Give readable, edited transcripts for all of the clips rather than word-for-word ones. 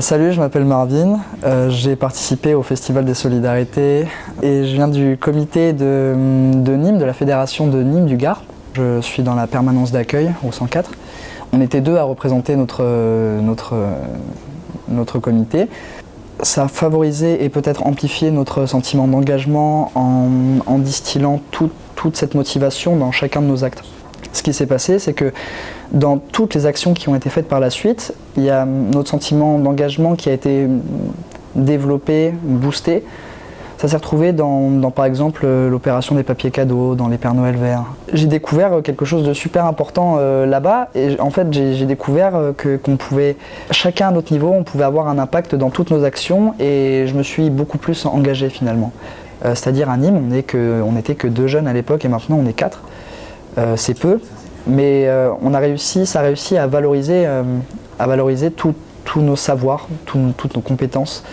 Salut, je m'appelle Marvin, j'ai participé au Festival des Solidarités et je viens du comité de Nîmes, de la fédération de Nîmes du Gard. Je suis dans la permanence d'accueil au 104. On était deux à représenter notre comité. Ça a favorisé et peut-être amplifié notre sentiment d'engagement en distillant toute cette motivation dans chacun de nos actes. Ce qui s'est passé, c'est que dans toutes les actions qui ont été faites par la suite, il y a notre sentiment d'engagement qui a été développé, boosté. Ça s'est retrouvé dans par exemple l'opération des papiers cadeaux, dans les Pères Noël verts. J'ai découvert quelque chose de super important là-bas et en fait j'ai découvert qu'on pouvait, chacun à notre niveau, on pouvait avoir un impact dans toutes nos actions et je me suis beaucoup plus engagé finalement. C'est-à-dire à Nîmes, on n'était que 2 jeunes à l'époque et maintenant on est 4. C'est peu, mais ça a réussi à valoriser tous nos savoirs, toutes nos compétences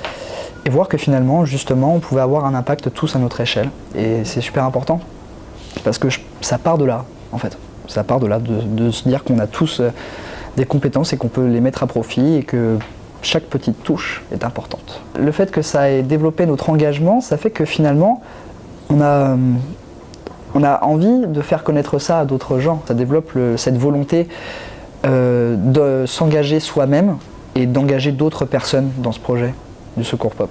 et voir que finalement, justement, on pouvait avoir un impact tous à notre échelle. Et c'est super important parce que ça part de là, en fait. Ça part de là, de se dire qu'on a tous des compétences et qu'on peut les mettre à profit et que chaque petite touche est importante. Le fait que ça ait développé notre engagement, ça fait que finalement, on a envie de faire connaître ça à d'autres gens. Ça développe cette volonté de s'engager soi-même et d'engager d'autres personnes dans ce projet du Secours Pop.